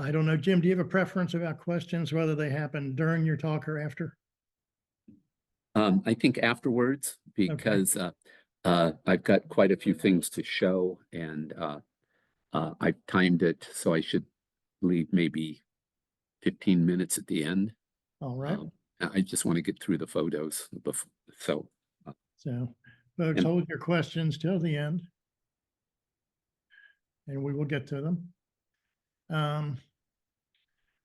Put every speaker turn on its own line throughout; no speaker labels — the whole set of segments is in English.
I don't know, Jim, do you have a preference about questions, whether they happen during your talk or after?
I think afterwards, because I've got quite a few things to show, and I've timed it, so I should leave maybe 15 minutes at the end.
All right.
I just want to get through the photos before,
So folks, hold your questions till the end, and we will get to them.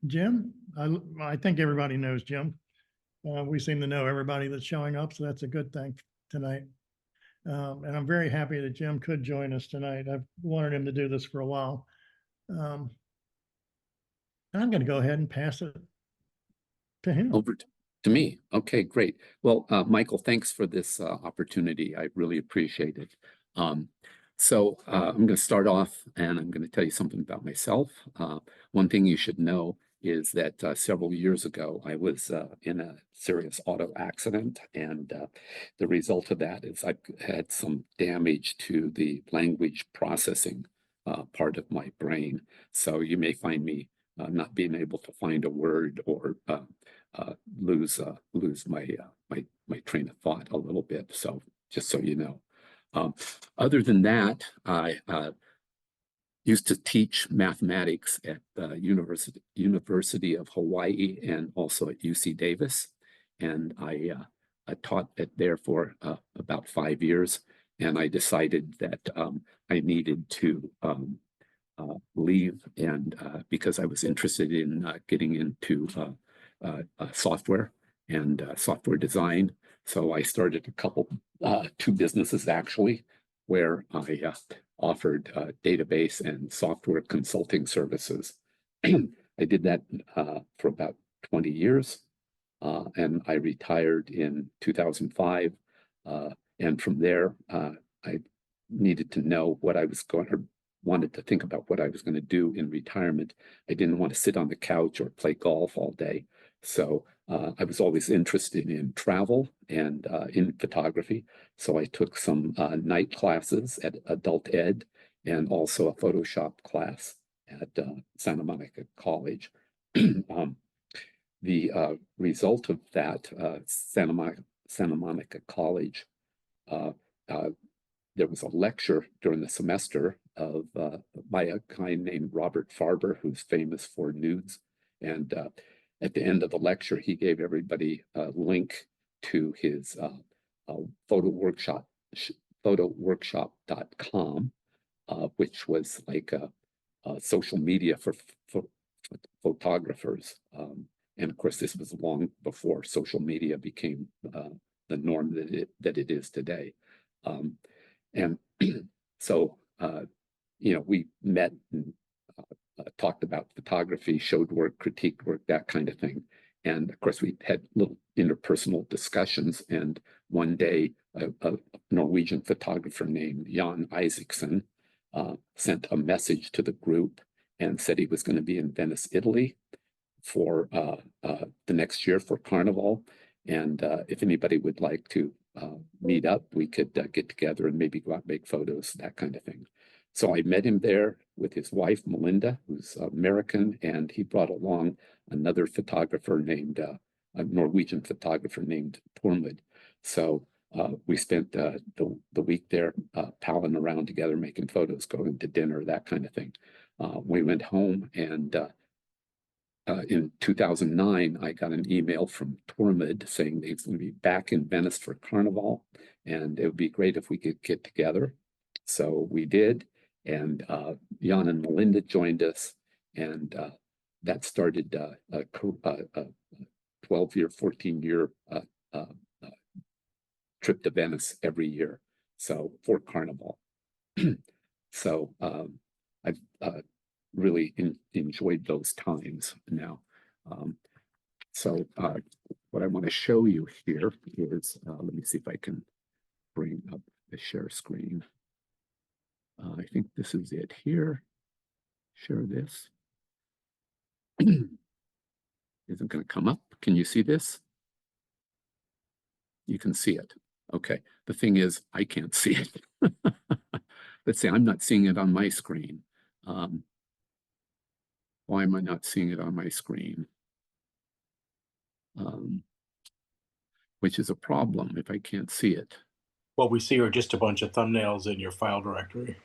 Jim, I think everybody knows Jim. We seem to know everybody that's showing up, so that's a good thing tonight. And I'm very happy that Jim could join us tonight. I've wanted him to do this for a while. And I'm going to go ahead and pass it to him.
Over to me. Okay, great. Well, Michael, thanks for this opportunity. I really appreciate it. So I'm going to start off, and I'm going to tell you something about myself. One thing you should know is that several years ago, I was in a serious auto accident, and the result of that is I've had some damage to the language processing part of my brain. So you may find me not being able to find a word, or lose my train of thought a little bit. So just so you know. Other than that, I used to teach mathematics at the University of Hawaii and also at UC Davis. And I taught it there for about 5 years. And I decided that I needed to leave, and because I was interested in getting into software and software design. So I started two businesses actually, where I offered database and software consulting services. I did that for about 20 years, and I retired in 2005. And from there, I needed to know what I was going, or wanted to think about what I was going to do in retirement. I didn't want to sit on the couch or play golf all day. So I was always interested in travel and in photography. So I took some night classes at Adult Ed, and also a Photoshop class at Santa Monica College. The result of that, Santa Monica College, there was a lecture during the semester by a guy named Robert Farber, who's famous for nudes. And at the end of the lecture, he gave everybody a link to his photoworkshop.com, which was like a social media for photographers. And of course, this was long before social media became the norm that it is today. And so, we met and talked about photography, showed work, critiqued work, that kind of thing. And of course, we had little interpersonal discussions. And one day, a Norwegian photographer named Jan Isaacson sent a message to the group and said he was going to be in Venice, Italy for the next year for Carnival. And if anybody would like to meet up, we could get together and maybe go out and make photos, that kind of thing. So I met him there with his wife, Melinda, who's American, and he brought along another photographer named, a Norwegian photographer named Tormod. So we spent the week there palling around together, making photos, going to dinner, that kind of thing. We went home, and in 2009, I got an email from Tormod saying he's going to be back in Venice for Carnival, and it would be great if we could get together. So we did, and Jan and Melinda joined us, and that started a 12-year, 14-year trip to Venice every year, so for Carnival. So I've really enjoyed those times now. So what I want to show you here is, let me see if I can bring up the share screen. I think this is it here. Share this. Isn't going to come up. Can you see this? You can see it. Okay. The thing is, I can't see it. Let's see, I'm not seeing it on my screen. Why am I not seeing it on my screen? Which is a problem if I can't see it.
What we see are just a bunch of thumbnails in your file directory.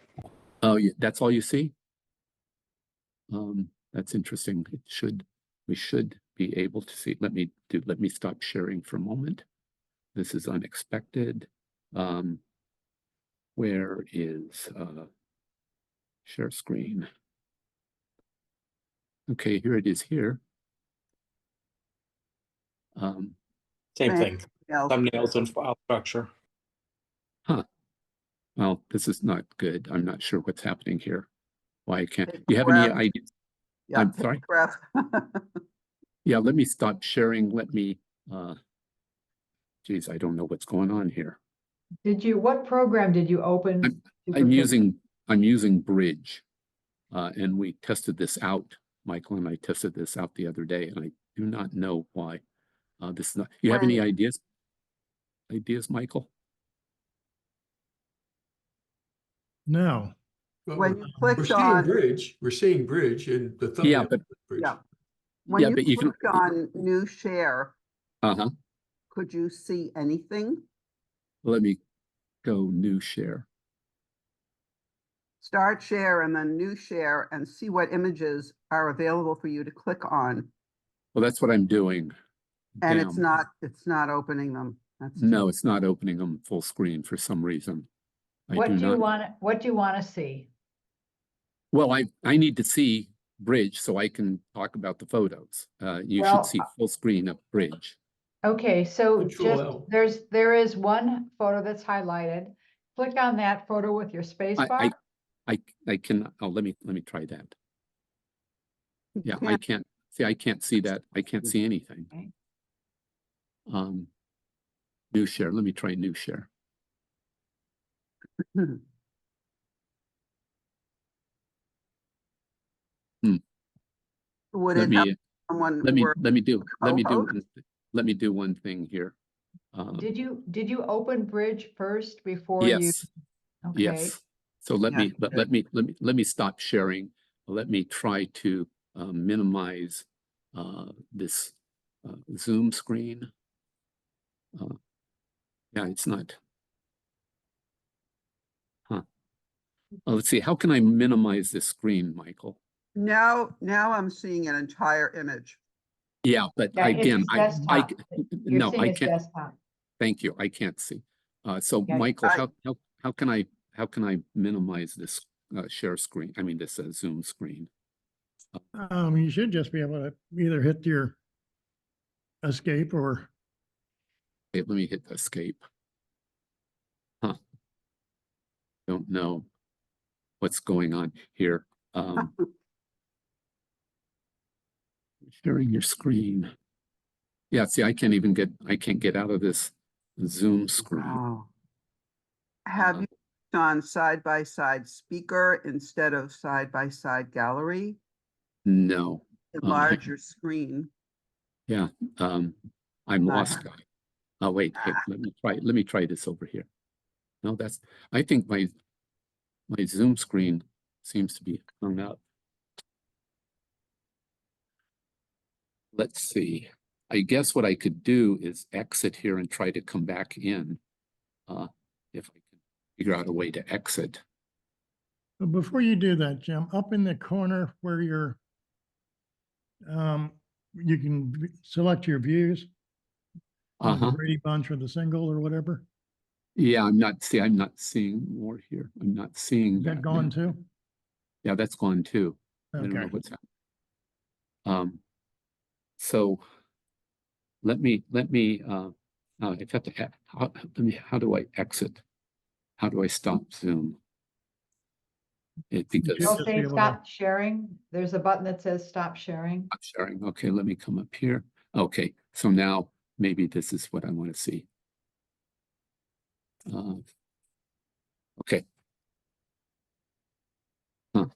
Oh, yeah, that's all you see? That's interesting. We should be able to see. Let me stop sharing for a moment. This is unexpected. Where is share screen? Okay, here it is here.
Same thing. Thumbnails and file structure.
Huh. Well, this is not good. I'm not sure what's happening here. Why I can't. You have any ideas?
Yeah,
I'm sorry. Yeah, let me stop sharing. Let me, geez, I don't know what's going on here.
What program did you open?
I'm using Bridge, and we tested this out. Michael and I tested this out the other day, and I do not know why this is not. You have any ideas? Ideas, Michael?
No.
Well,
When you
we're
clicked
seeing
on,
Bridge, we're seeing Bridge and the thumbnail.
Yeah, but
Bridge.
yeah, when
but
you
you can.
clicked on new share,
Uh-huh.
could you see anything?
Let me go new share.
Start share and then new share and see what images are available for you to click on.
Well, that's what I'm doing.
And
Damn.
it's not opening them. That's
No, it's not opening them full screen for some reason.
What do you want to see?
Well, I need to see Bridge so I can talk about the photos. You
Well,
should see full screen of Bridge.
Okay, so
Control
just
L.
there is one photo that's highlighted. Click on that photo with your space bar.
I can. Oh, let me try that.
You
Yeah,
can't-
I can't see. I can't see that. I can't see anything.
Okay.
New share. Let me try new share.
Would
Let
it help
me
someone
let me
co-host?
do one thing here.
Did you open Bridge first before you?
Yes.
Okay.
Yes. So let me stop sharing. Let me try to minimize this Zoom screen. Yeah, it's not. Huh. Let's see. How can I minimize this screen, Michael?
Now I'm seeing an entire image.
Yeah, but
Yeah, it's
again,
his desktop. You're
no,
seeing
I
his
can't.
desktop.
Thank you. I can't see. So
Yeah,
Michael, how can I minimize this share screen? I mean, this Zoom screen.
You should just be able to either hit your escape or
Okay, let me hit escape. Huh. Don't know what's going on here. Sharing your screen. Yeah, see, I can't get out of this Zoom screen.
Wow. Have you on side-by-side speaker instead of side-by-side gallery?
No.
Enlarge your screen.
Yeah, I'm lost, guy. Oh, wait, hey, let me try this over here. No, I think my Zoom screen seems to be hung up. Let's see. I guess what I could do is exit here and try to come back in. If I can figure out a way to exit.
But before you do that, Jim, up in the corner where you're, you can select your views. The Brady Bunch or the single or whatever.
Yeah, I'm not seeing more here. I'm not seeing
Is that gone too?
Yeah, that's gone too. I don't know
Okay.
what's happening. So let me if have to how do I exit? How do I stop Zoom? Because
Just
Okay,
be able
stop sharing. There's a button that says stop sharing.
I'm sharing. Okay, let me come up here. Okay, so now maybe this is what I want to see. Okay. Huh.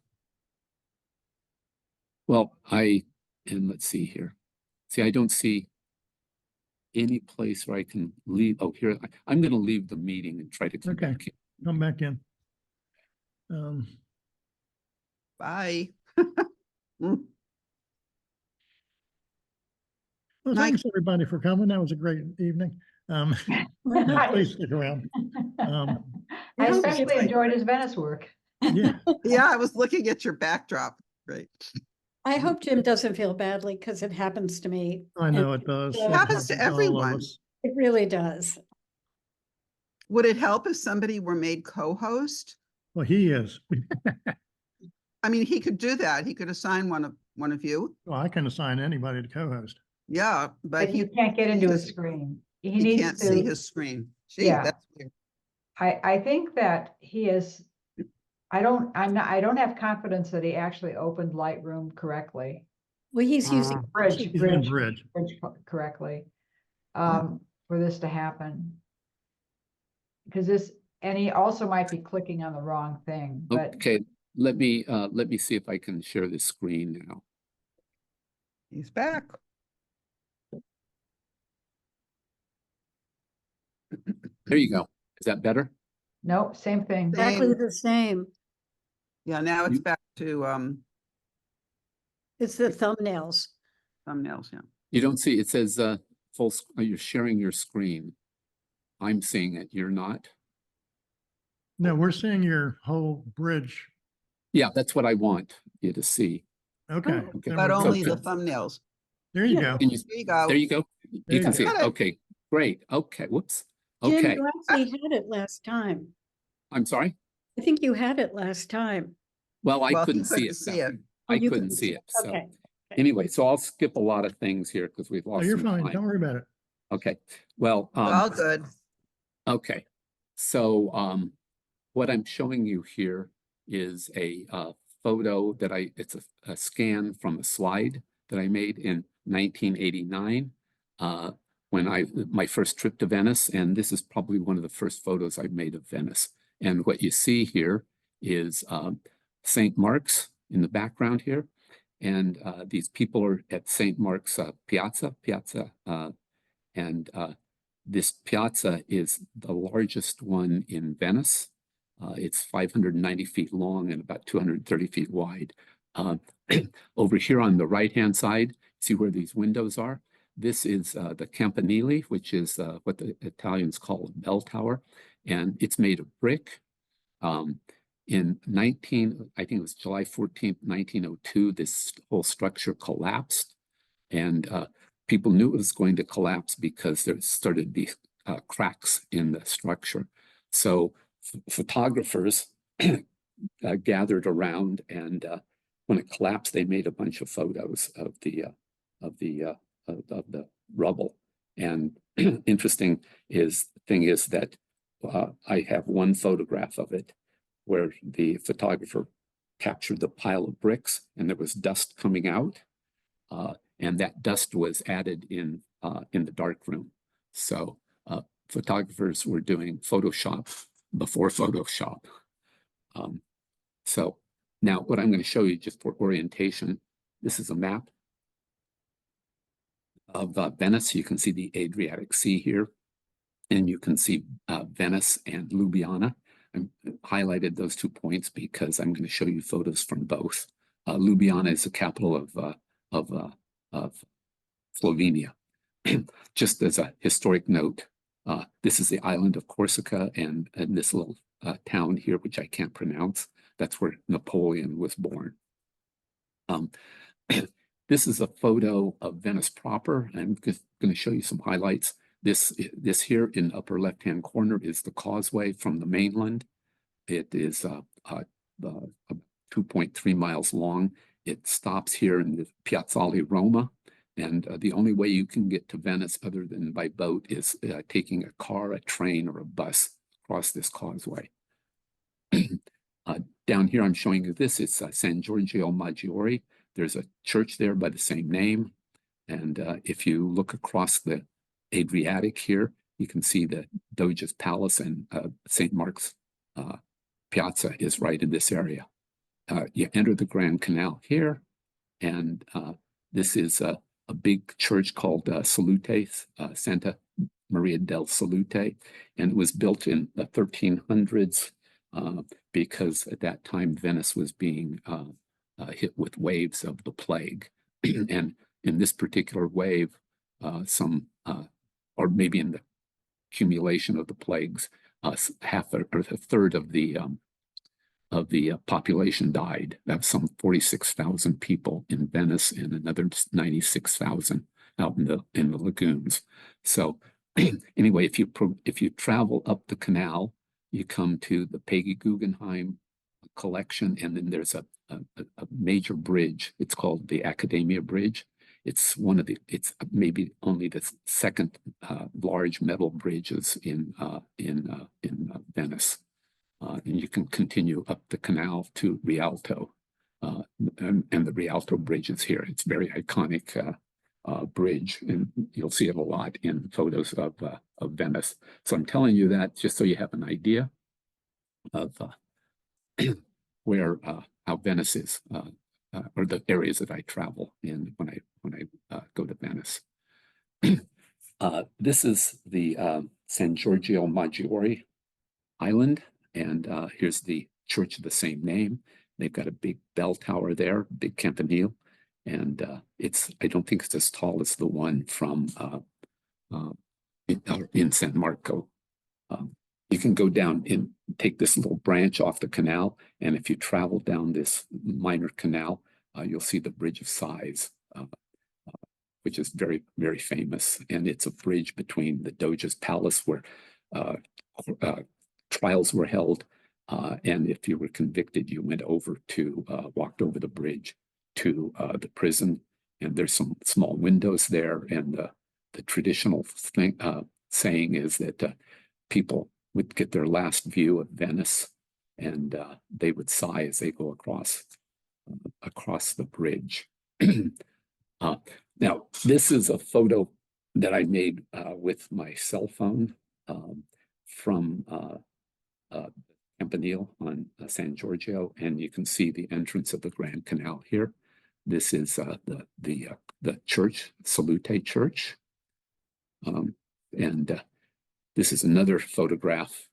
Well, and let's see here. See, I don't see any place where I can leave. Oh, here, I'm going to leave the meeting and try to come back in.
Come back in.
Bye.
Well,
Mike-
thanks everybody for coming. That was a great evening. Please stick around.
I
hope
especially
so.
enjoyed his Venice work.
Yeah,
Yeah, I was looking at your backdrop. Great.
I hope Jim doesn't feel badly because it happens to me.
I know
and
it does.
It
It
happens to
all of
everyone.
us.
It really does.
Would it help if somebody were made co-host?
Well, he is.
I mean, he could do that. He could assign one of you.
Well, I can assign anybody to co-host.
Yeah, but
But you can't get into his screen. He
He
needs
can't see
to,
his screen. Gee,
Yeah.
that's weird.
I think that he is, I don't have confidence that he actually opened Lightroom correctly.
Well, he's using.
Bridge,
cheap-
He's in Bridge.
correctly, for this to happen. Because this, and he also might be clicking on the wrong thing, but
Okay, let me see if I can share the screen now.
He's back.
There you go. Is that better?
no, same thing.
Exactly
Same.
the same.
Yeah, now it's
You-
back to
It's the thumbnails.
thumbnails, yeah.
You don't see, it says you're sharing your screen. I'm seeing it, you're not?
No, we're seeing your whole Bridge.
Yeah, that's what I want you to see.
Okay.
Oh.
Okay.
then
But
we're
only
good.
the thumbnails.
There you
Yeah.
go.
Can you,
There you go.
there you go.
There
You
you
can
go.
see it.
Got it.
Okay, great. Okay, whoops.
Jim,
Okay,
you actually had it last time.
I'm sorry.
I think you had it last time.
Well, I
Well, he
couldn't see
couldn't
it.
see it.
Oh,
I
you
couldn't see it. So
Okay.
anyway, so I'll skip a lot of things here because we've
Oh,
lost
you're
some
fine.
time.
Don't worry about it.
Okay, well,
All good.
okay. So what I'm showing you here is a photo that it's a scan from a slide that I made in 1989 when my first trip to Venice, and this is probably one of the first photos I've made of Venice. And what you see here is St. Mark's in the background here, and these people are at St. Mark's Piazza, and this piazza is the largest one in Venice. It's 590 feet long and about 230 feet wide. Over here on the right-hand side, see where these windows are? This is the Campanile, which is what the Italians call a bell tower, and it's made of brick. In I think it was July 14th, 1902, this whole structure collapsed, and people knew it was going to collapse because there started to be cracks in the structure. So photographers gathered around, and when it collapsed, they made a bunch of photos of the rubble. And interesting thing is that I have one photograph of it where the photographer captured the pile of bricks, and there was dust coming out, and that dust was added in the darkroom. So photographers were doing Photoshop before Photoshop. So now what I'm going to show you just for orientation, this is a map of Venice. You can see the Adriatic Sea here, and you can see Venice and Ljubljana. I highlighted those 2 points because I'm going to show you photos from both. Ljubljana is the capital of Slovenia. Just as a historic note, this is the island of Corsica, and this little town here, which I can't pronounce, that's where Napoleon was born. This is a photo of Venice proper. I'm just going to show you some highlights. This here in the upper left-hand corner is the causeway from the mainland. It is 2.3 miles long. It stops here in the Piazzale Roma. And the only way you can get to Venice other than by boat is taking a car, a train, or a bus across this causeway. Down here, I'm showing you this. It's San Giorgio Maggiore. There's a church there by the same name. And if you look across the Adriatic here, you can see the Doge's Palace, and St. Mark's Piazza is right in this area. You enter the Grand Canal here, and this is a big church called Salute, Santa Maria del Salute, and it was built in the 1300s because at that time Venice was being hit with waves of the plague. And in this particular wave, or maybe in the accumulation of the plagues, half or a third of the population died. That's some 46,000 people in Venice and another 96,000 out in the lagoons. So anyway, if you travel up the canal, you come to the Peggy Guggenheim collection, and then there's a major bridge. It's called the Academia Bridge. It's maybe only the second large metal bridges in Venice. And you can continue up the canal to Rialto, and the Rialto Bridge is here. It's a very iconic bridge, and you'll see it a lot in photos of Venice. So I'm telling you that just so you have an idea of where how Venice is, or the areas that I travel in when I go to Venice. This is the San Giorgio Maggiore Island, and here's the church of the same name. They've got a big bell tower there, big campanile, and I don't think it's as tall as the one from in San Marco. You can go down and take this little branch off the canal, and if you travel down this minor canal, you'll see the Bridge of Sighs, which is very, very famous. And it's a bridge between the Doge's palace where trials were held. And if you were convicted, you walked over the bridge to the prison. And there's some small windows there. And the traditional saying is that people would get their last view of Venice, and they would sigh as they go across the bridge. Now, this is a photo that I made with my cell phone from Campanile on San Giorgio, and you can see the entrance of the Grand Canal here. This is the church, Salute Church, and this is another photograph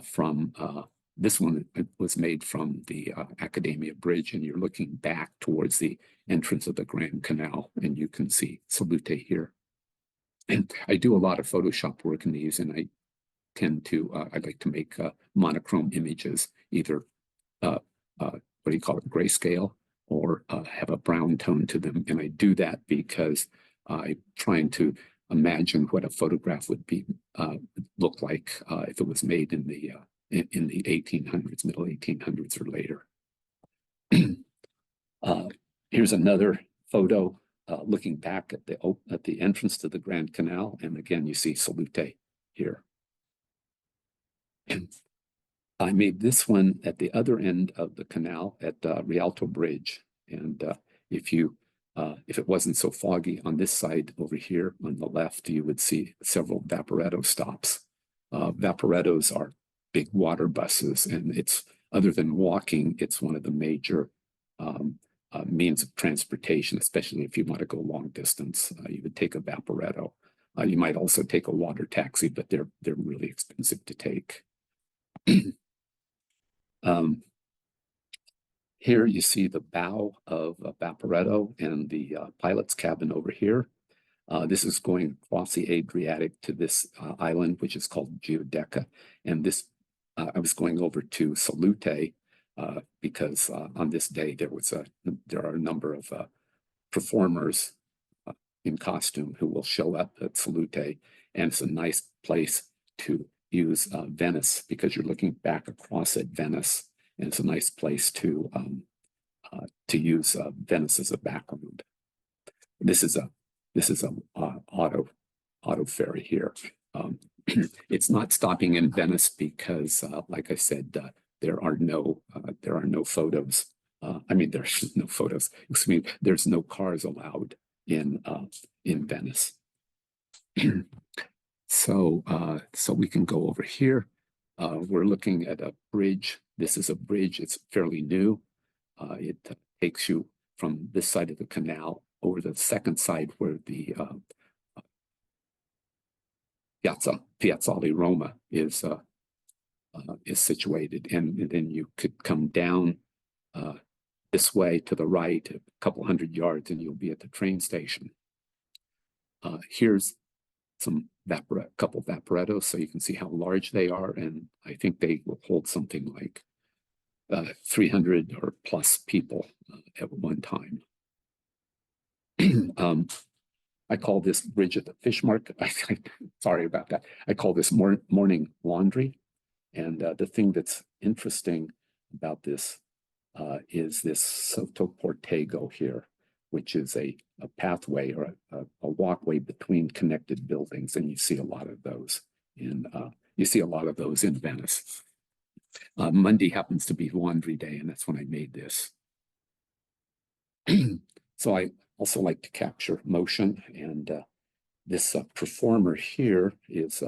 from this one. It was made from the Academia Bridge, and you're looking back towards the entrance of the Grand Canal, and you can see Salute here. And I do a lot of Photoshop work in these, and I like to make monochrome images, either what do you call it, grayscale, or have a brown tone to them. And I do that because I'm trying to imagine what a photograph would look like if it was made in the 1800s, middle 1800s or later. Here's another photo looking back at the entrance to the Grand Canal, and again you see Salute here. I made this one at the other end of the canal at Rialto Bridge, and if it wasn't so foggy on this side over here on the left, you would see several Vaporetto stops. Vaporettos are big water buses, and other than walking, it's one of the major means of transportation, especially if you want to go long distance. You would take a Vaporetto. You might also take a water taxi, but they're really expensive to take. Here you see the bow of a Vaporetto and the pilot's cabin over here. This is going across the Adriatic to this island, which is called Giudecca. And this, I was going over to Salute because on this day there are a number of performers in costume who will show up at Salute, and it's a nice place to use Venice because you're looking back across at Venice, and it's a nice place to use Venice as a background. This is a auto ferry here. It's not stopping in Venice because, like I said, there are no photos. There's no photos. Excuse me. There's no cars allowed in Venice. So we can go over here. We're looking at a bridge. This is a bridge. It's fairly new. It takes you from this side of the canal over the second side where the Piazzale Roma is situated, and then you could come down this way to the right a couple hundred yards, and you'll be at the train station. Here's a couple vaporettos, so you can see how large they are, and I think they will hold something like 300 or plus people at one time. I call this bridge at the fish market. Sorry about that. I call this morning laundry. And the thing that's interesting about this is this Soto Portego here, which is a pathway or a walkway between connected buildings, and you see a lot of those in Venice. Monday happens to be laundry day, and that's when I made this. So I also like to capture motion, and this performer here is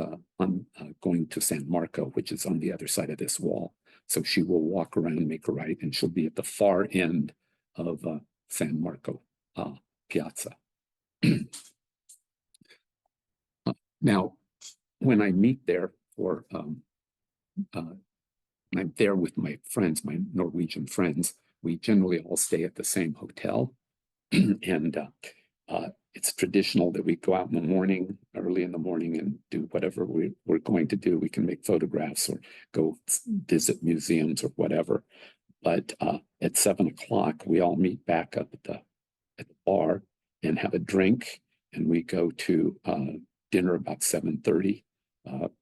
going to San Marco, which is on the other side of this wall. So she will walk around, make a right, and she'll be at the far end of San Marco Piazza. Now, when I meet there, or I'm there with my friends, my Norwegian friends, we generally all stay at the same hotel. And it's traditional that we go out in the morning, early in the morning, and do whatever we're going to do. We can make photographs or go visit museums or whatever. But at 7 o'clock, we all meet back up at the bar and have a drink, and we go to dinner about 7:30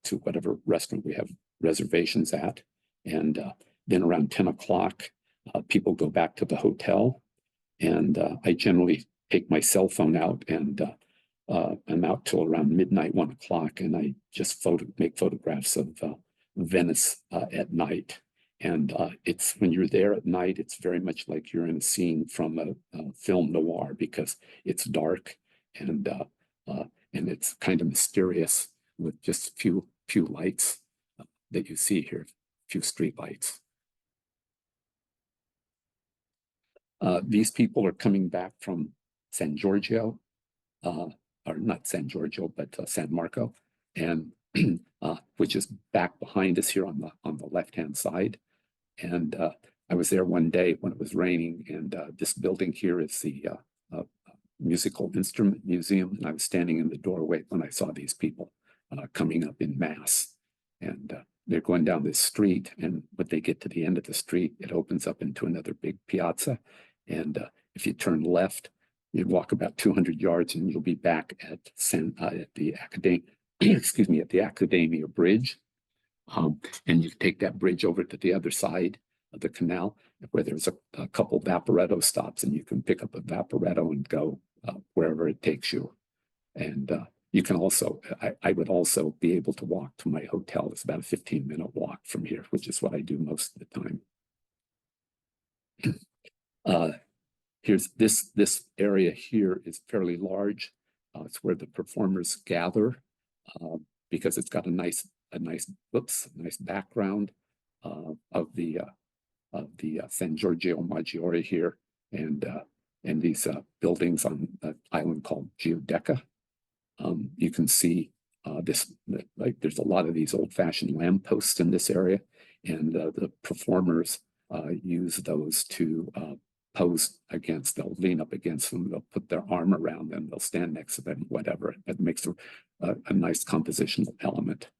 to whatever restaurant we have reservations at. And then around 10 o'clock, people go back to the hotel. And I generally take my cell phone out, and I'm out till around midnight, 1 o'clock, and I just make photographs of Venice at night. And it's when you're there at night, it's very much like you're in a scene from a film noir, because it's dark and it's kind of mysterious with just few lights that you see here, few street lights. These people are coming back from San Giorgio, or not San Giorgio, but San Marco, and which is back behind us here on the left-hand side. And I was there one day when it was raining, and this building here is the Musical Instrument Museum, and I was standing in the doorway when I saw these people coming up in mass. And they're going down this street, and when they get to the end of the street, it opens up into another big piazza. And if you turn left, you walk about 200 yards, and you'll be back at the Accademia Bridge. And you take that bridge over to the other side of the canal, where there's a couple Vaporetto stops, and you can pick up a Vaporetto and go wherever it takes you. And you can also, I would also be able to walk to my hotel. It's about a 15-minute walk from here, which is what I do most of the time. Here's this area here is fairly large. It's where the performers gather, because it's got a nice background of the San Giorgio Maggiore here, and these buildings on an island called Giudecca. You can see there's a lot of these old-fashioned lampposts in this area, and the performers use those to pose against. They'll lean up against them, they'll put their arm around them, they'll stand next to them, whatever. It makes a nice compositional element.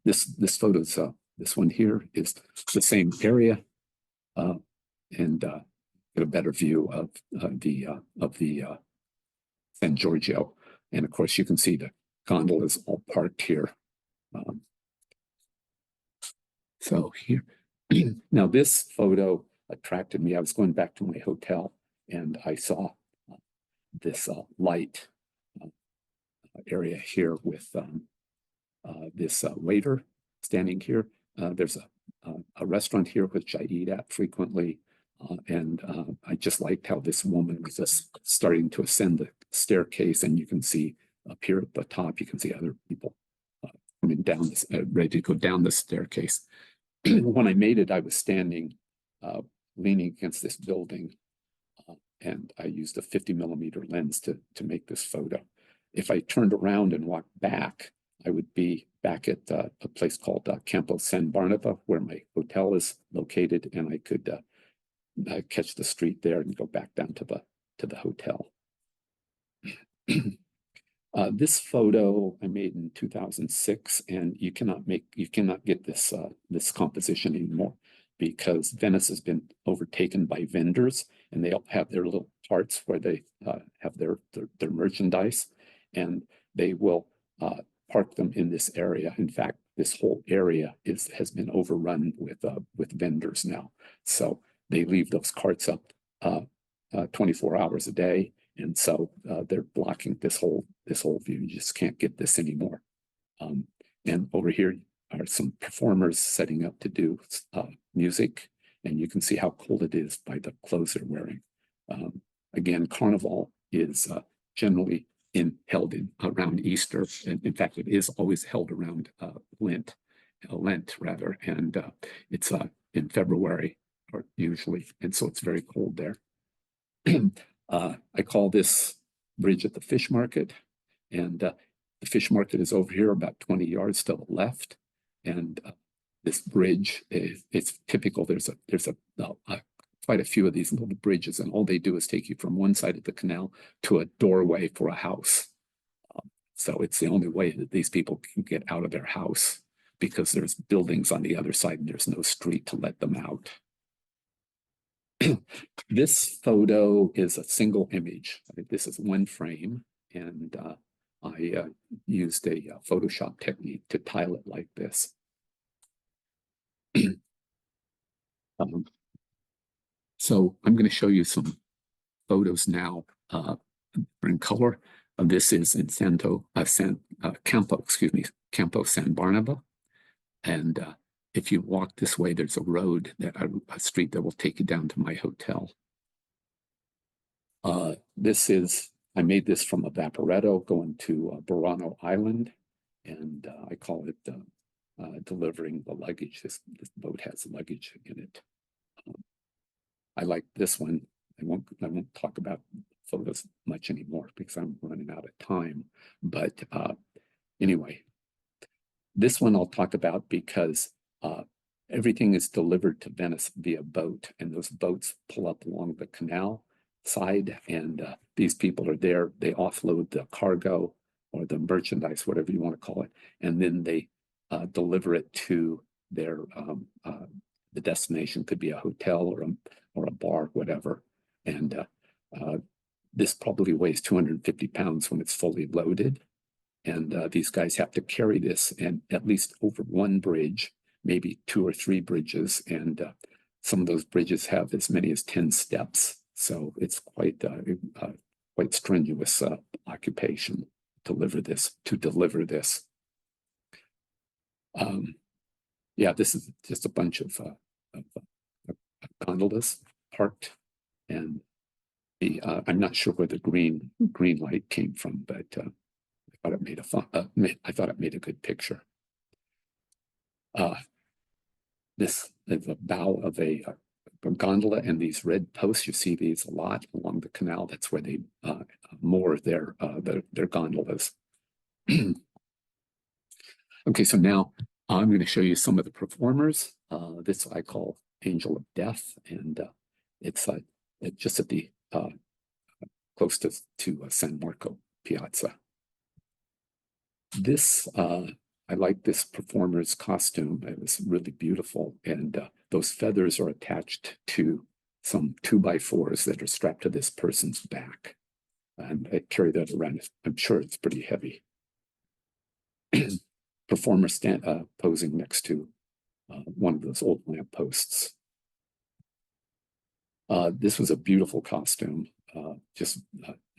This photo's this one here is the same area, and get a better view of the San Giorgio. And of course, you can see the gondolas all parked here. So here, now this photo attracted me. I was going back to my hotel, and I saw this light area here with this waiter standing here. There's a restaurant here which I eat at frequently, and I just liked how this woman was just starting to ascend the staircase, and you can see up here at the top, you can see other people coming down this, ready to go down the staircase. When I made it, I was standing leaning against this building, and I used a 50mm lens to make this photo. If I turned around and walked back, I would be back at a place called Campo San Barnaba, where my hotel is located, and I could catch the street there and go back down to the hotel. This photo I made in 2006, and you cannot get this this composition anymore because Venice has been overtaken by vendors, and they all have their little parts where they have their merchandise, and they will park them in this area. In fact, this whole area has been overrun with vendors now. So they leave those carts up 24 hours a day. And so they're blocking this whole view. You just can't get this anymore. And over here are some performers setting up to do music, and you can see how cold it is by the clothes they're wearing. Again, Carnival is generally held around Easter, and in fact, it is always held around Lent rather, and it's in February or usually, and so it's very cold there. I call this bridge at the fish market, and the fish market is over here about 20 yards to the left. And this bridge it's typical. There's quite a few of these little bridges, and all they do is take you from one side of the canal to a doorway for a house. So it's the only way that these people can get out of their house, because there's buildings on the other side and there's no street to let them out. This photo is a single image. This is one frame, and I used a Photoshop technique to tile it like this. So I'm going to show you some photos now in color. This is in Campo San Barnaba, and if you walk this way, there's a road, a street that will take you down to my hotel. I made this from a Vaporetto going to Burano Island, and I call it delivering the luggage. This boat has luggage in it. I like this one. I won't talk about photos much anymore because I'm running out of time. But anyway, this one I'll talk about because everything is delivered to Venice via boat, and those boats pull up along the canal side, and these people are there. They offload the cargo or the merchandise, whatever you want to call it, and then they deliver it to their the destination. Could be a hotel or a bar, whatever. And this probably weighs 250 pounds when it's fully loaded. And these guys have to carry this and at least over one bridge, maybe 2 or 3 bridges. And some of those bridges have as many as 10 steps. So it's quite strenuous occupation to deliver this. Yeah, this is just a bunch of gondolas parked, and I'm not sure where the green light came from, but I thought it made a good picture. This is the bow of a gondola, and these red posts, you see these a lot along the canal. That's where they moor their gondolas. Okay, so now I'm going to show you some of the performers. This I call Angel of Death, and it's just at the close to San Marco Piazza. This I like this performer's costume. It was really beautiful, and those feathers are attached to some 2x4s that are strapped to this person's back, and I carry that around. I'm sure it's pretty heavy. Performer posing next to one of those old lamp posts. This was a beautiful costume, just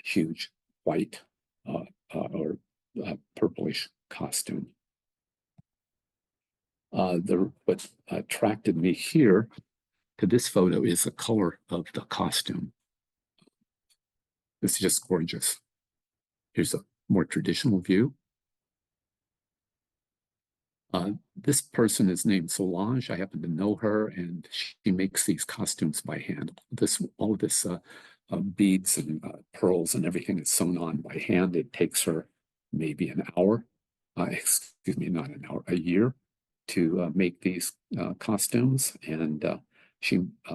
huge white or purplish costume. What attracted me here to this photo is the color of the costume. It's just gorgeous. Here's a more traditional view. This person is named Solange. I happen to know her, and she makes these costumes by hand. All of this beads and pearls and everything is sewn on by hand. It takes her maybe an hour, excuse me, not an hour, a year to make these costumes, and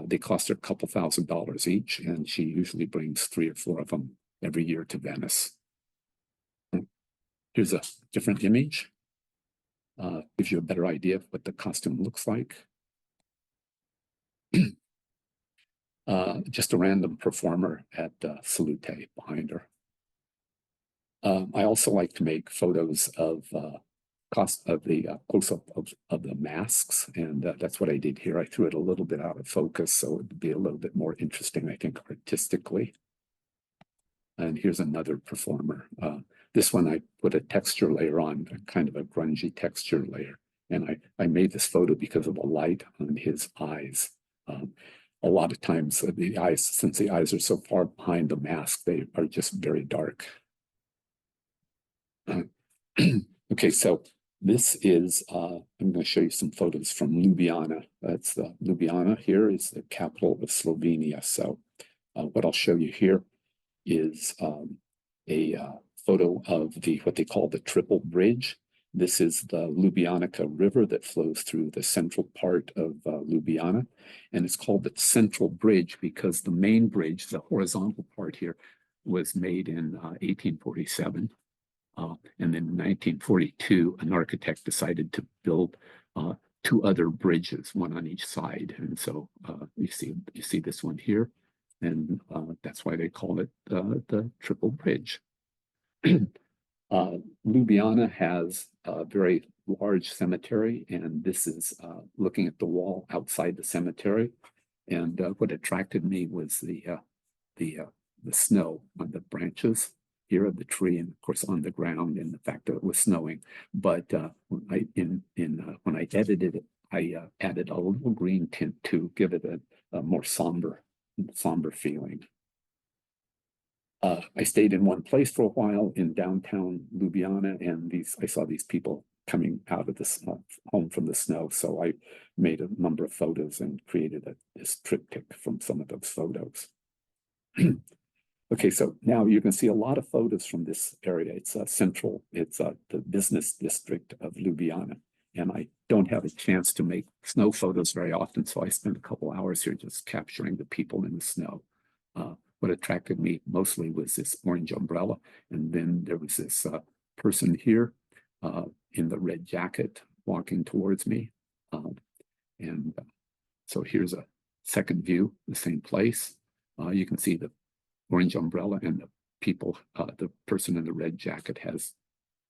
they cost her a couple $1,000s each, and she usually brings 3 or 4 of them every year to Venice. Here's a different image. Gives you a better idea of what the costume looks like. Just a random performer at Salute behind her. I also like to make photos of the close-up of the masks, and that's what I did here. I threw it a little bit out of focus, so it would be a little bit more interesting, I think, artistically. And here's another performer. This one I put a texture layer on, a kind of a grungy texture layer, and I made this photo because of the light on his eyes. A lot of times the eyes, since the eyes are so far behind the mask, they are just very dark. Okay, so this is, I'm going to show you some photos from Ljubljana. That's the Ljubljana here is the capital of Slovenia. So what I'll show you here is a photo of what they call the Triple Bridge. This is the Ljubljanica River that flows through the central part of Ljubljana. And it's called the Central Bridge because the main bridge, the horizontal part here, was made in 1847. And then in 1942, an architect decided to build two other bridges, one on each side. And so you see this one here. And that's why they call it the Triple Bridge. Ljubljana has a very large cemetery, and this is looking at the wall outside the cemetery. And what attracted me was the snow on the branches here of the tree, and of course on the ground, and the fact that it was snowing. But when I edited it, I added a little green tint to give it a more somber feeling. I stayed in one place for a while in downtown Ljubljana, and I saw these people coming out of this home from the snow. So I made a number of photos and created this triptych from some of those photos. Okay, so now you can see a lot of photos from this area. It's the business district of Ljubljana. And I don't have a chance to make snow photos very often, so I spent a couple hours here just capturing the people in the snow. What attracted me mostly was this orange umbrella. And then there was this person here in the red jacket walking towards me. So here's a second view, the same place. You can see the orange umbrella and the people, the person in the red jacket has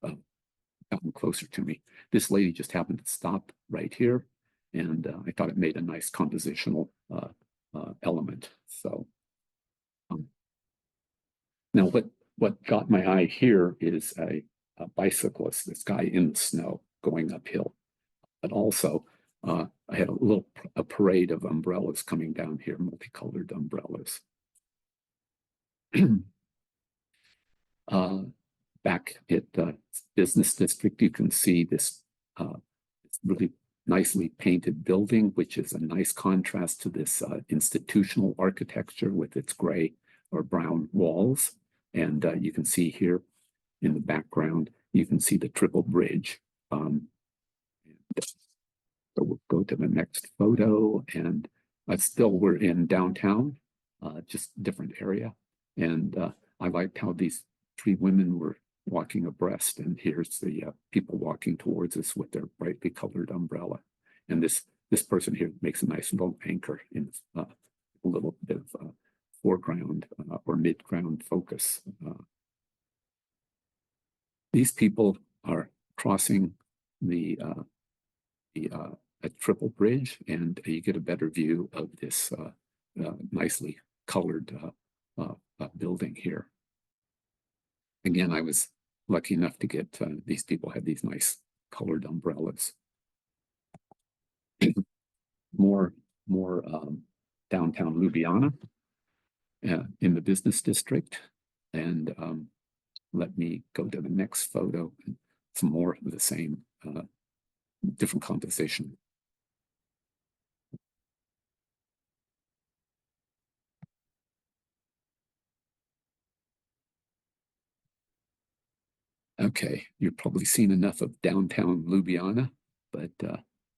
gotten closer to me. This lady just happened to stop right here, and I thought it made a nice compositional element. So now what got my eye here is a bicyclist, this guy in the snow going uphill. But also I had a parade of umbrellas coming down here, multicolored umbrellas. Back at the business district, you can see this really nicely painted building, which is a nice contrast to this institutional architecture with its gray or brown walls. And you can see here in the background, you can see the Triple Bridge. So we'll go to the next photo, and still we're in downtown, just different area. And I liked how these three women were walking abreast, and here's the people walking towards us with their brightly colored umbrella. And this person here makes a nice little anchor in a little bit of foreground or mid-ground focus. These people are crossing the Triple Bridge, and you get a better view of this nicely colored building here. Again, I was lucky enough to get these people had these nice colored umbrellas. more downtown Ljubljana in the business district. And let me go to the next photo. Some more of the same, different composition. Okay, you've probably seen enough of downtown Ljubljana, but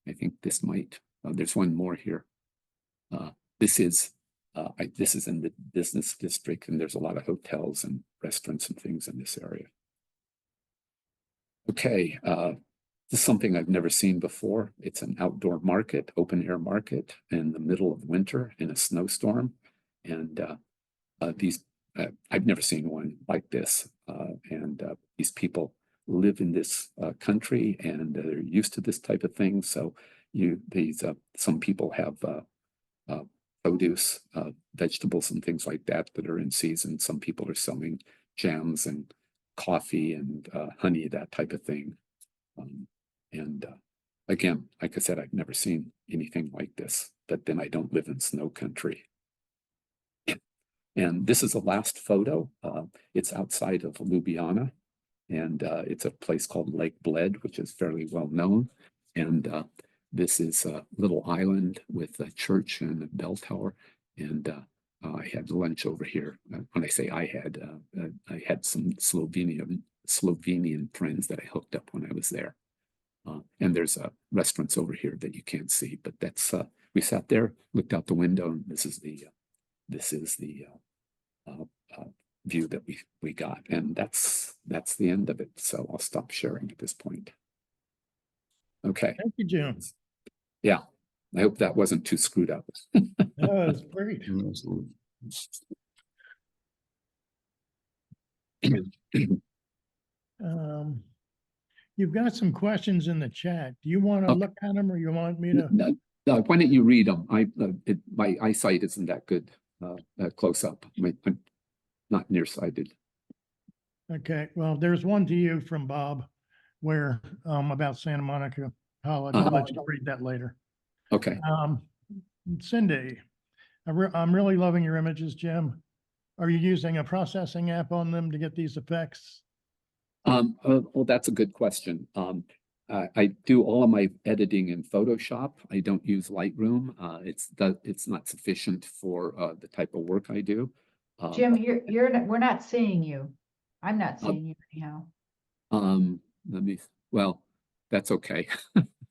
I think this might, there's one more here. This is in the business district, and there's a lot of hotels and restaurants and things in this area. Okay, this is something I've never seen before. It's an outdoor market, open air market in the middle of winter in a snowstorm. And I've never seen one like this. These people live in this country and they're used to this type of thing. So some people have produce, vegetables and things like that that are in season. Some people are selling jams and coffee and honey, that type of thing. Again, like I said, I've never seen anything like this, but then I don't live in snow country. And this is the last photo. It's outside of Ljubljana, and it's a place called Lake Bled, which is fairly well known. And this is a little island with a church and a bell tower. And I had lunch over here. When I say I had some Slovenian friends that I hooked up when I was there. And there's restaurants over here that you can't see, but that's we sat there, looked out the window, and this is the view that we got, and that's the end of it. So I'll stop sharing at this point. Okay.
Thank you, Jim.
Yeah, I hope that wasn't too screwed up.
That was great. You've got some questions in the chat. Do you want to
Okay.
look at them or you want me to?
No, why don't you read them? My eyesight isn't that good close up. I'm not nearsighted.
Okay, well, there's one to you from Bob where about Santa Monica College. I'll let you read that later.
Okay.
Cindy, I'm really loving your images, Jim. Are you using a processing app on them to get these effects?
Well, that's a good question. I do all of my editing in Photoshop. I don't use Lightroom. It's not sufficient for the type of work I do.
Jim, we're not seeing you. I'm not seeing you anyhow.
Well, that's okay.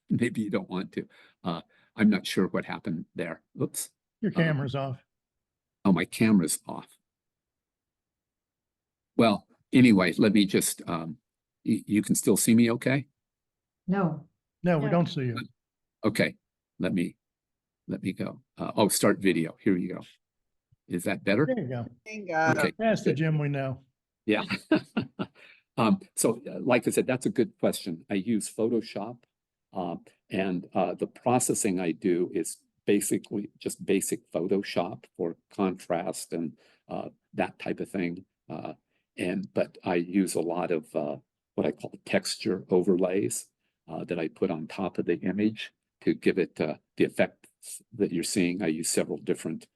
Maybe you don't want to. I'm not sure what happened there. Oops.
Your camera's off.
Oh, my camera's off. Well, anyway, let me just, you can still see me okay?
No.
No, we
Yeah.
don't see you.
Okay, let me go. Oh, start video. Here you go. Is that better?
There you go.
Okay.
That's the Jim we know.
Yeah. So like I said, that's a good question. I use Photoshop and the processing I do is basically just basic Photoshop for contrast and that type of thing. But I use a lot of what I call texture overlays that I put on top of the image to give it the effect that you're seeing. I use several different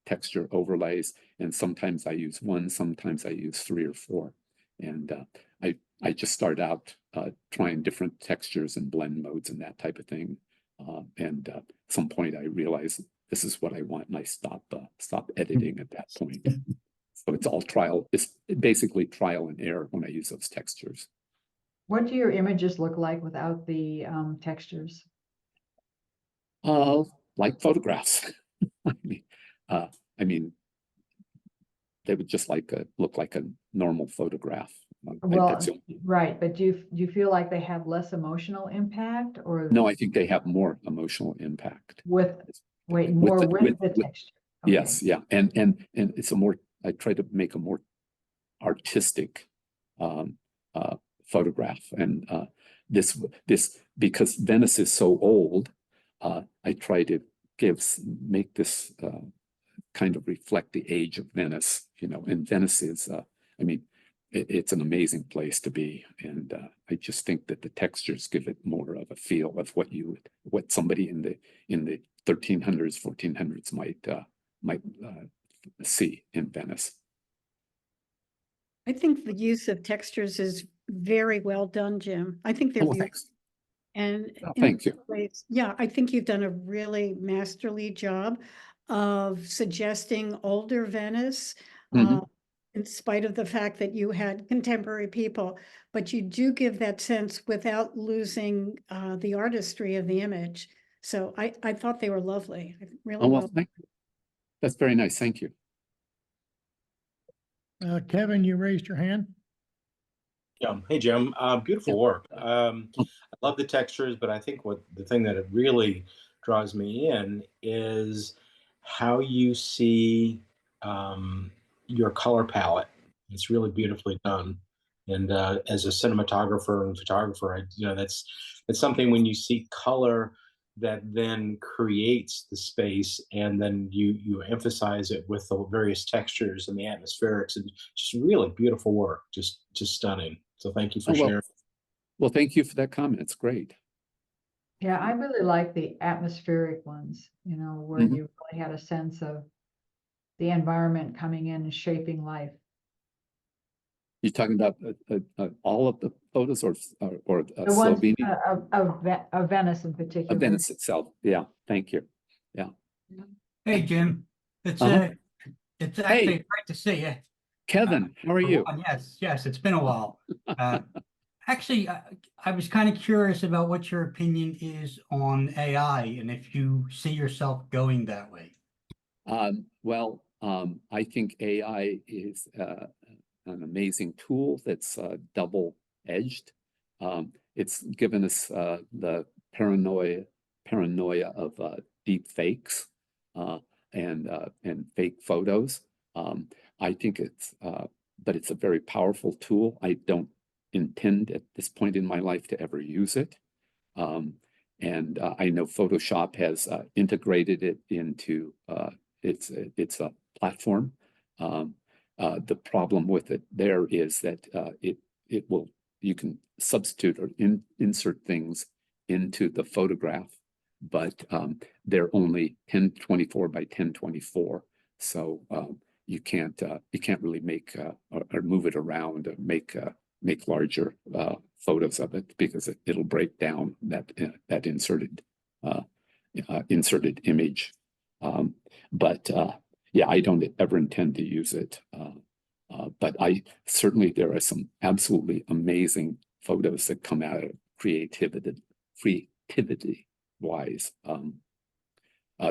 texture overlays, and sometimes I use one, sometimes I use 3 or 4. And I just start out trying different textures and blend modes and that type of thing. At some point I realize this is what I want, and I stop editing at that point. So it's all trial. It's basically trial and error when I use those textures.
What do your images look like without the textures?
Like photographs. I mean, they would just look like a normal photograph.
Well, right, but do you feel like they have less emotional impact, or
no? I think they have more emotional impact
with the texture. Okay.
Yes, yeah, and it's a more. I try to make a more artistic photograph, and this because Venice is so old. I try to make this kind of reflect the age of Venice, and Venice is, I mean, it's an amazing place to be. And I just think that the textures give it more of a feel of what somebody in the 1300s, 1400s might see in Venice.
I think the use of textures is very well done, Jim. I think they're beautiful.
Thanks.
And
Thank you.
Yeah, I think you've done a really masterly job of suggesting older Venice, in spite of the fact that you had contemporary people, but you do give that sense without losing the artistry of the image. So I thought they were lovely. Really well.
Thank you. That's very nice. Thank you.
Kevin, you raised your hand?
Yeah. Hey, Jim. Beautiful work. I love the textures, but I think the thing that it really draws me in is how you see your color palette. It's really beautifully done. And as a cinematographer and photographer, that's something when you see color that then creates the space, and then you emphasize it with the various textures and the atmospherics, and just really beautiful work, just stunning. So thank you for sharing.
Well, thank you for that comment. It's great.
Yeah, I really like the atmospheric ones, you know, where
Mhm.
you really had a sense of the environment coming in and shaping life.
You're talking about all of the photos, or
The ones
Slovenia,
of Venice in
of
particular.
Venice itself. Yeah, thank you. Yeah.
Hey, Jim. It's
Uh-huh.
it's actually great to see you.
Kevin, how are you?
Yes, it's been a while. Actually, I was kind of curious about what your opinion is on AI and if you see yourself going that way.
I think AI is an amazing tool that's double-edged. It's given us the paranoia of deep fakes and fake photos. I think but it's a very powerful tool. I don't intend at this point in my life to ever use it. And I know Photoshop has integrated it into it's a platform. The problem with it there is that you can substitute or insert things into the photograph, but they're only 1024 by 1024. So you can't really make or move it around, make larger photos of it, because it'll break down that inserted image. But yeah, I don't ever intend to use it. But there are some absolutely amazing photos that come out of creativity wise.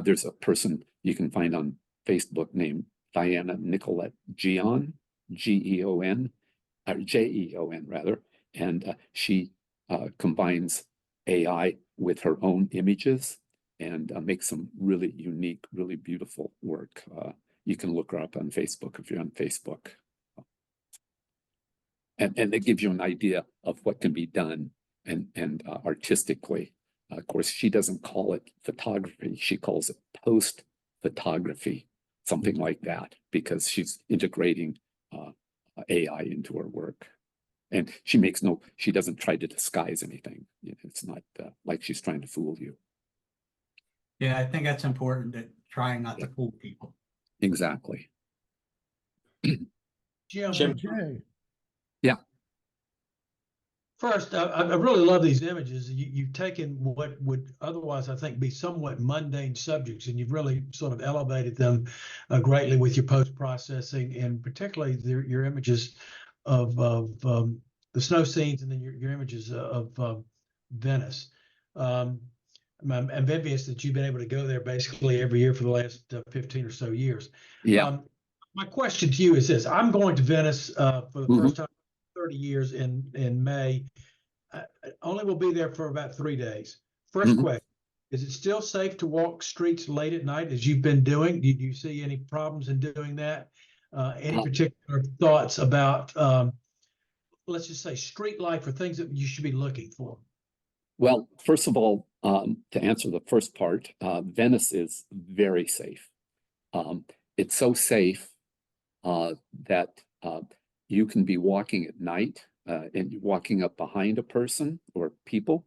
There's a person you can find on Facebook named Diana Nicolette Geon, Geon, or Jeon rather, and she combines AI with her own images and makes some really unique, really beautiful work. You can look her up on Facebook if you're on Facebook. And it gives you an idea of what can be done and artistically. Of course, she doesn't call it photography. She calls it post-photography, something like that, because she's integrating AI into her work. And she doesn't try to disguise anything. It's not like she's trying to fool you.
Yeah, I think that's important, that trying not to fool people.
Exactly.
Jim,
Jay.
Yeah.
first, I really love these images. You've taken what would otherwise, I think, be somewhat mundane subjects, and you've really sort of elevated them greatly with your post-processing, and particularly your images of the snow scenes, and then your images of Venice. I'm envious that you've been able to go there basically every year for the last 15 or so years.
Yeah.
My question to you is this: I'm going to Venice for the first time in 30 years in May. I only will be there for about 3 days. First question: is it still safe to walk streets late at night as you've been doing? Did you see any problems in doing that? Any particular thoughts about, let's just say, street life or things that you should be looking for?
Well, first of all, to answer the first part, Venice is very safe. It's so safe that you can be walking at night and walking up behind a person or people,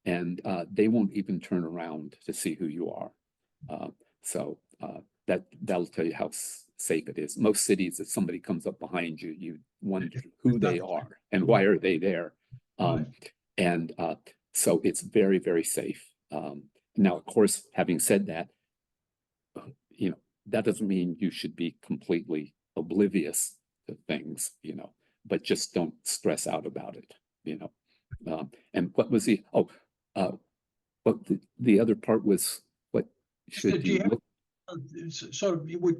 and they won't even turn around to see who you are. So that'll tell you how safe it is. Most cities, if somebody comes up behind you, you wonder who they are and why are they there. And so it's very, very safe. Now, of course, having said that, that doesn't mean you should be completely oblivious to things, but just don't stress out about it, And what was but the other part was, what should you look?
So you would,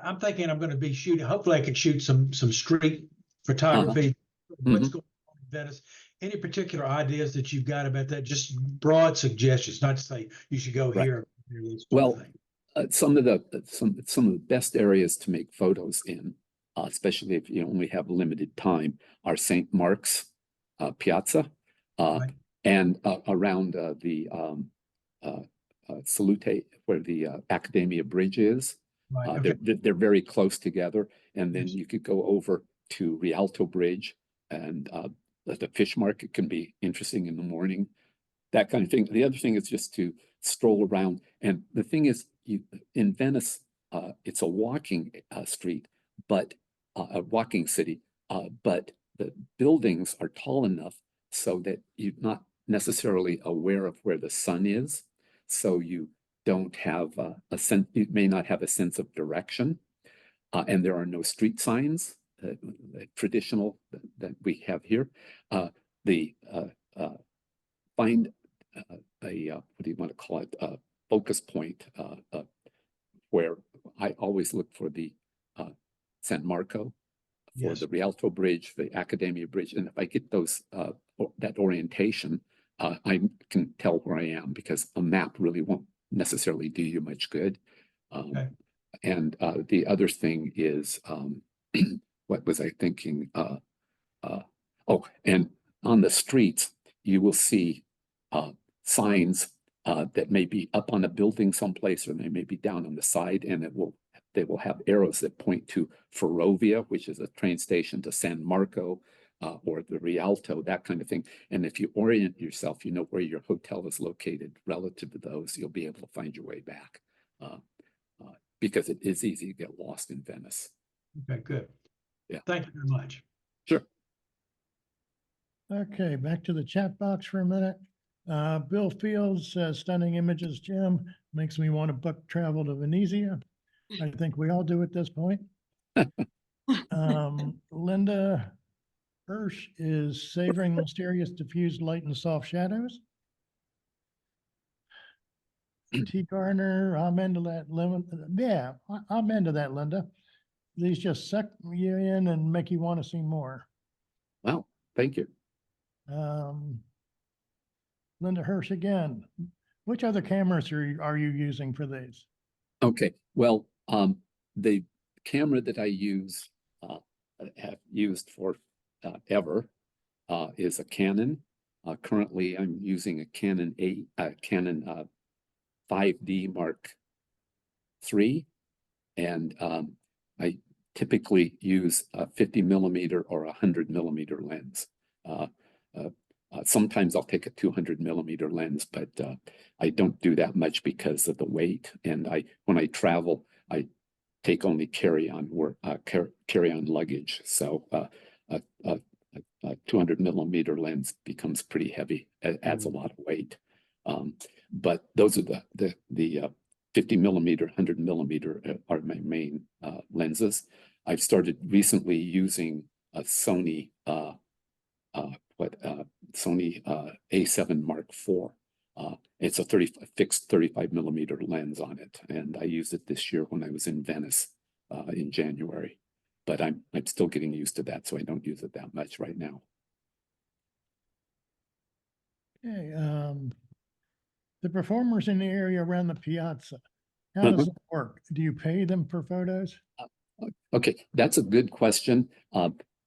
I'm thinking I'm going to be shooting. Hopefully, I could shoot some street photography what's
Mhm.
going on in Venice. Any particular ideas that you've got about that? Just broad suggestions, not to say you should go
Right.
here. This sort of
Well,
thing.
some of the best areas to make photos in, especially if you only have limited time, are St. Mark's Piazza,
Right.
and around the Salute, where the Academia Bridge is.
Right. Okay.
They're very close together, and then
Yes.
you could go over to Rialto Bridge, and the fish market can be interesting in the morning, that kind of thing. The other thing is just to stroll around, and the thing is, in Venice, it's a walking street, but a walking city, but the buildings are tall enough so that you're not necessarily aware of where the sun is, so you don't have a sense, you may not have a sense of direction, and there are no street signs, traditional that we have here. Find what do you want to call it, focus point, where I always look for the San Marco, for
Yes.
the Rialto Bridge, the Academia Bridge, and if I get those that orientation, I can tell where I am, because a map really won't necessarily do you much good.
Okay.
And the other thing is, what was I thinking? Oh, and on the streets, you will see signs that may be up on a building someplace, or they may be down on the side, and they will have arrows that point to Ferrovia, which is a train station, to San Marco, or the Rialto, that kind of thing. And if you orient yourself, you know where your hotel is located relative to those, you'll be able to find your way back, because it is easy to get lost in Venice.
Okay, good.
Yeah.
Thank you very much.
Sure.
Okay, back to the chat box for a minute. Bill Fields says stunning images, Jim, makes me want to book travel to Venezia. I think we all do at this point. Linda Hirsch is savoring mysterious diffused light and soft shadows. T. Garner, I'm into that. Yeah, I'm into that, Linda. These just suck you in and make you want to see more.
Wow, thank you.
Linda Hirsch again. Which other cameras are you using for these?
Okay, well, the camera that I use, have used for ever, is a Canon. Currently, I'm using a Canon 5D Mark III, and I typically use a 50 millimeter or 100 millimeter lens. Sometimes I'll take a 200 millimeter lens, but I don't do that much because of the weight. And when I travel, I take only carry-on luggage. So a 200 millimeter lens becomes pretty heavy. It adds a lot of weight. But those are the 50 millimeter, 100 millimeter are my main lenses. I've started recently using a Sony Sony A7 Mark IV. It's a fixed 35 millimeter lens on it, and I used it this year when I was in Venice in January. But I'm still getting used to that, so I don't use it that much right now.
Okay, the performers in the area around the piazza, how does it work? Do you pay them for photos?
Okay, that's a good question.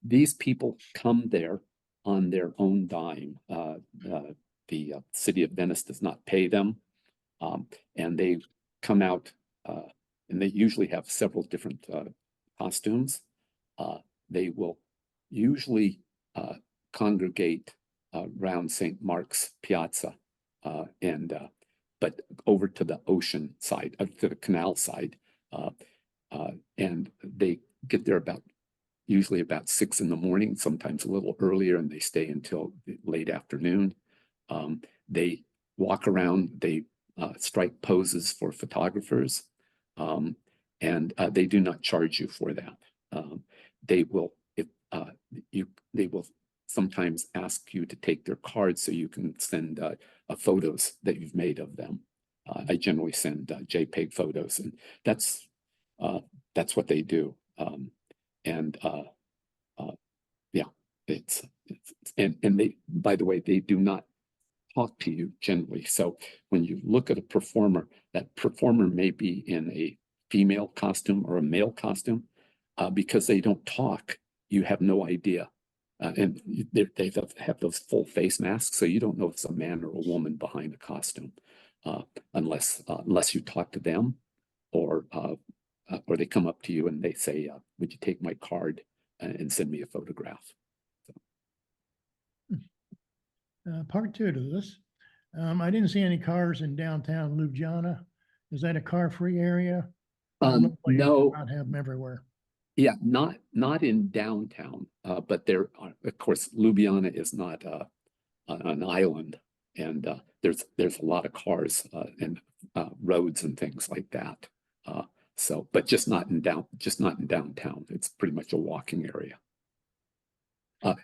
These people come there on their own dime. The city of Venice does not pay them, and they come out, and they usually have several different costumes. They will usually congregate around St. Mark's Piazza, but over to the ocean side, to the canal side, and they get there usually about 6 in the morning, sometimes a little earlier, and they stay until late afternoon. They walk around, they strike poses for photographers, and they do not charge you for that. They will, they will sometimes ask you to take their cards so you can send photos that you've made of them. I generally send JPEG photos, and that's what they do. Yeah. and they, by the way, they do not talk to you generally. So when you look at a performer, that performer may be in a female costume or a male costume, because they don't talk, you have no idea. And they have those full face masks, so you don't know if it's a man or a woman behind the costume, unless you talk to them, or they come up to you and they say, "Would you take my card and send me a photograph?"
Part two to this. I didn't see any cars in downtown Ljubljana. Is that a car-free area?
No,
Not have them everywhere.
yeah, not in downtown, but there are, of course, Ljubljana is not an island, and there's a lot of cars and roads and things like that. So, but just not in downtown. It's pretty much a walking area.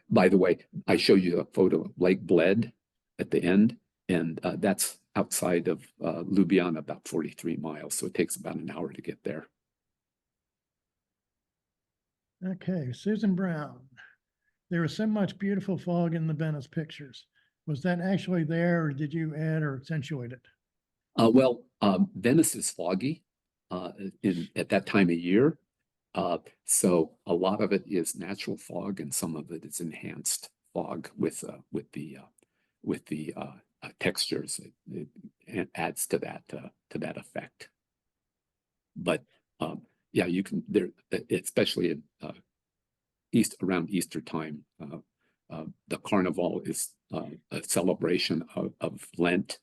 By the way, I show you a photo of Lake Bled at the end, and that's outside of Ljubljana, about 43 miles. So it takes about an hour to get there.
Okay, Susan Brown. There was so much beautiful fog in the Venice pictures. Was that actually there, or did you add or accentuate it?
Well, Venice is foggy at that time of year. So a lot of it is natural fog, and some of it is enhanced fog with the textures. It adds to that effect. But yeah, you can there, especially in around Easter time. The Carnival is a celebration of Lent.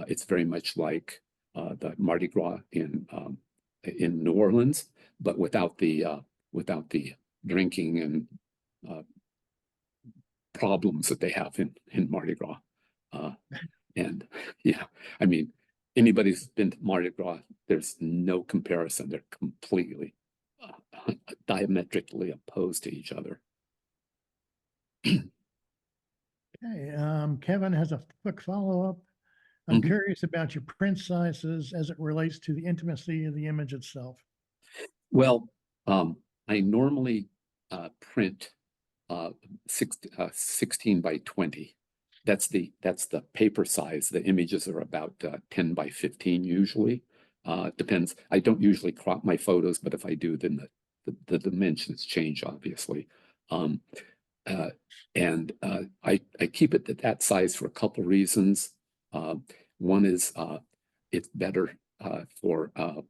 It's very much like the Mardi Gras in New Orleans, but without the drinking and problems that they have in Mardi Gras. And yeah, I mean, anybody who's been to Mardi Gras, there's no comparison. They're completely diametrically opposed to each other.
Okay, Kevin has a quick follow-up. I'm curious about your print sizes as it relates to the intimacy of the image itself.
Well, I normally print 16 by 20. That's the paper size. The images are about 10 by 15 usually. Depends. I don't usually crop my photos, but if I do, then the dimensions change, obviously. And I keep it at that size for a couple reasons. One is it's better for a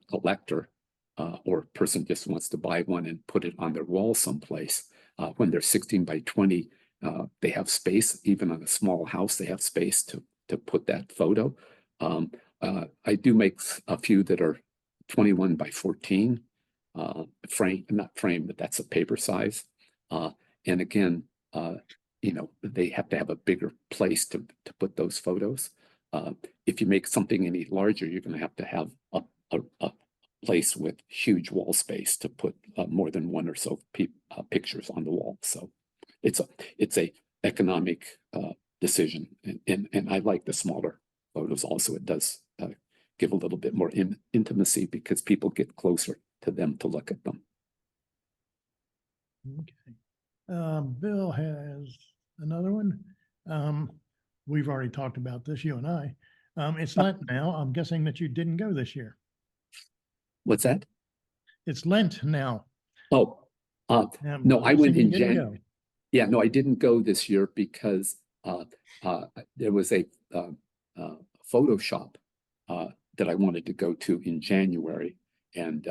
collector or a person just wants to buy one and put it on their wall someplace. When they're 16 by 20, they have space. Even on a small house, they have space to put that photo. I do make a few that are 21 by 14 frame, not frame, but that's a paper size. And again, you know, they have to have a bigger place to put those photos. If you make something any larger, you're going to have a place with huge wall space to put more than one or so pictures on the wall. So it's a economic decision, and I like the smaller photos. Also, it does give a little bit more intimacy because people get closer to them to look at them.
Okay. Bill has another one. We've already talked about this, you and I. It's Lent now. I'm guessing that you didn't go this year.
What's that?
It's Lent now.
Oh, no, I went in January.
Go.
Yeah, no, I didn't go this year because there was a photo shop that I wanted to go to in January. And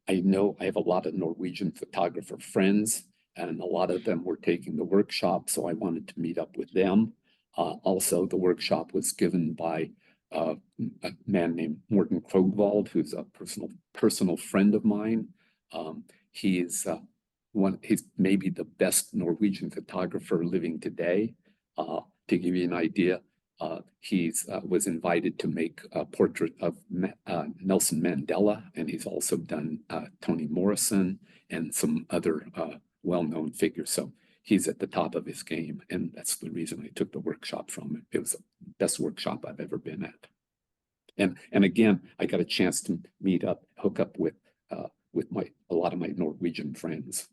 I know I have a lot of Norwegian photographer friends, and a lot of them were taking the workshop, so I wanted to meet up with them. Also, the workshop was given by a man named Morten Krogvold, who's a personal friend of mine. He's maybe the best Norwegian photographer living today. To give you an idea, he was invited to make a portrait of Nelson Mandela, and he's also done Toni Morrison and some other well-known figures. So he's at the top of his game, and that's the reason I took the workshop from him. It was the best workshop I've ever been at. And again, I got a chance to hook up with a lot of my Norwegian friends.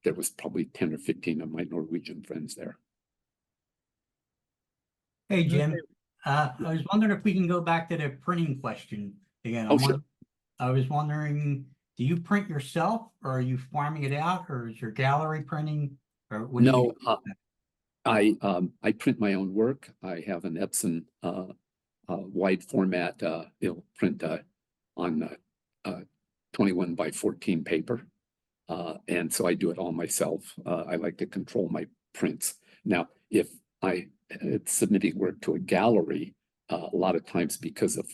there was probably 10 or 15 of my Norwegian friends there.
Hey, Jim, I was wondering if we can go back to the printing question again.
Oh, sure.
I was wondering, do you print yourself, or are you farming it out, or is your gallery printing, or what do you
No,
do?
I print my own work. I have an Epson wide format. It'll print on 21 by 14 paper. And so I do it all myself. I like to control my prints. Now, if I submitting work to a gallery, a lot of times because of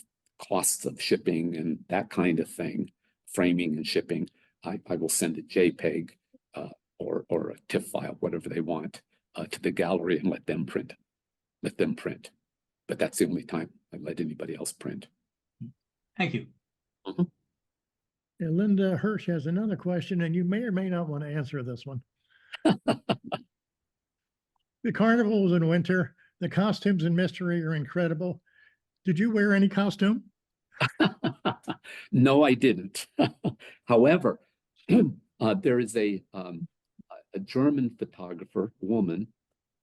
costs of shipping and that kind of thing, framing and shipping, I will send a JPEG or a TIFF file, whatever they want, to the gallery and let them print. But that's the only time I let anybody else print.
Thank you.
And Linda Hirsch has another question, and you may or may not want to answer this one. The carnivals in winter, the costumes in Mystery are incredible. Did you wear any costume?
No, I didn't. However, there is a German photographer, woman,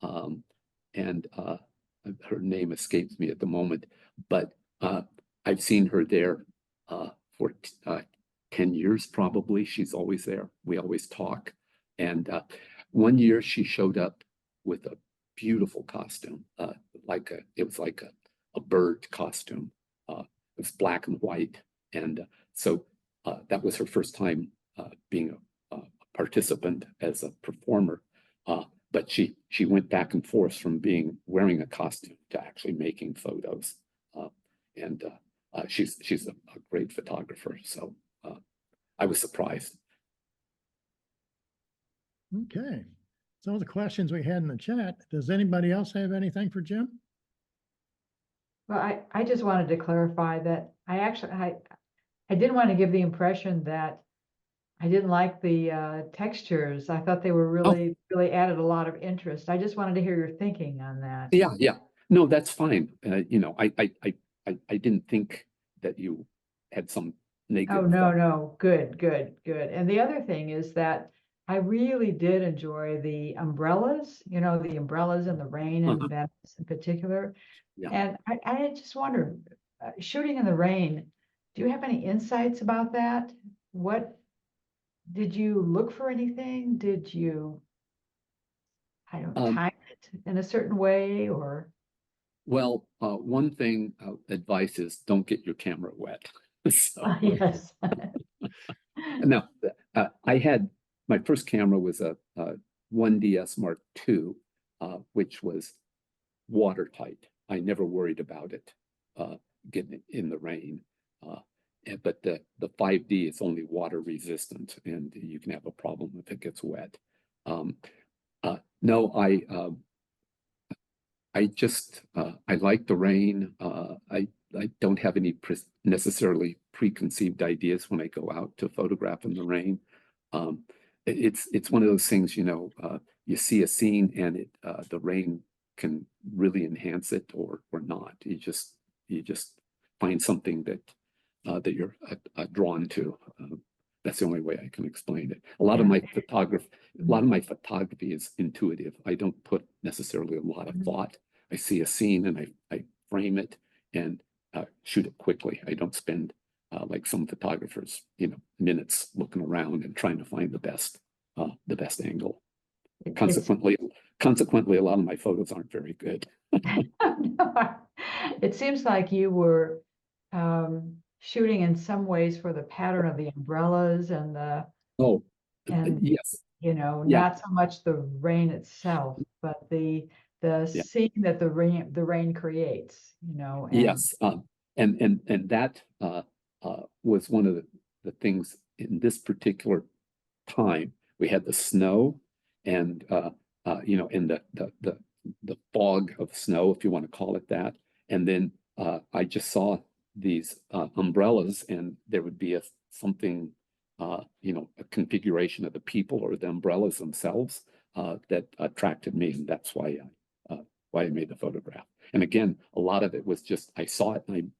and her name escapes me at the moment, but I've seen her there for 10 years probably. She's always there. We always talk. And one year she showed up with a beautiful costume, it was like a bird costume. It was black and white. And so that was her first time being a participant as a performer. But she went back and forth from wearing a costume to actually making photos. And she's a great photographer. So I was surprised.
Okay. Some of the questions we had in the chat. Does anybody else have anything for Jim?
Well, I just wanted to clarify that I didn't want to give the impression that I didn't like the textures. I thought they were really added a lot of interest. I just wanted to hear your thinking on that.
Yeah. No, that's fine. I didn't think that you had some negative.
Oh, no. Good. And the other thing is that I really did enjoy the umbrellas, the umbrellas in the rain in Venice in particular.
Yeah.
And I just wondered, shooting in the rain, do you have any insights about that? What did you look for anything? Did you, time it in a certain way or?
Well, one thing advice is don't get your camera wet. So,
yes.
now, I had my first camera was a 1DS Mark II, which was watertight. I never worried about it getting in the rain. But the 5D is only water resistant, and you can have a problem if it gets wet. No, I just I like the rain. I don't have any necessarily preconceived ideas when I go out to photograph in the rain. It's one of those things, you see a scene and the rain can really enhance it or not. You just find something that you're drawn to. That's the only way I can explain it. A lot of my photography is intuitive. I don't put necessarily a lot of thought. I see a scene and I frame it and shoot it quickly. I don't spend like some photographers, minutes looking around and trying to find the best angle. Consequently, a lot of my photos aren't very good.
It seems like you were shooting in some ways for the pattern of the umbrellas and
yes,
not so much the rain itself, but the scene that the rain creates, and
yes, and that was one of the things in this particular time. We had the snow and and the fog of snow, if you want to call it that. And then I just saw these umbrellas, and there would be something, a configuration of the people or the umbrellas themselves that attracted me, and that's why I made the photograph. And again, a lot of it was just I saw it, and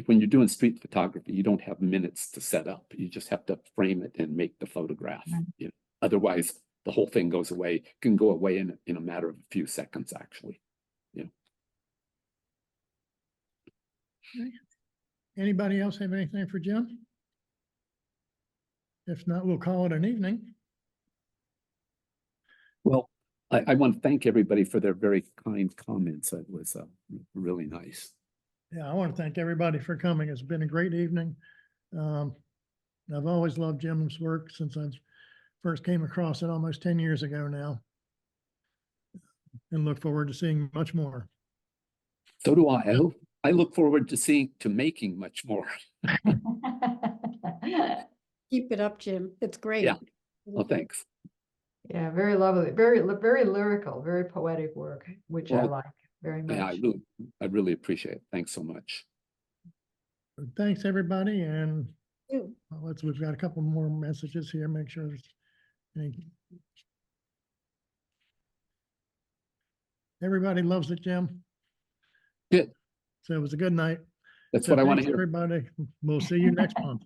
when you're doing street photography, you don't have minutes to set up. You just have to frame it and make the photograph. Otherwise, the whole thing goes away, can go away in a matter of a few seconds, actually.
Anybody else have anything for Jim? If not, we'll call it an evening.
Well, I want to thank everybody for their very kind comments. It was really nice.
Yeah, I want to thank everybody for coming. It's been a great evening. I've always loved Jim's work since I first came across it almost 10 years ago now. And look forward to seeing much more.
So do I. I look forward to making much more.
Keep it up, Jim. It's great.
Yeah. Well, thanks.
Yeah, very lovely, very lyrical, very poetic work, which I
Well,
like very much.
Yeah, I really appreciate it. Thanks so much.
Thanks, everybody. And
You.
we've got a couple more messages here. Make sure there's any. Everybody loves it, Jim.
Good.
So it was a good night.
That's
So
what I want to
thanks,
hear.
everybody. We'll see you next month.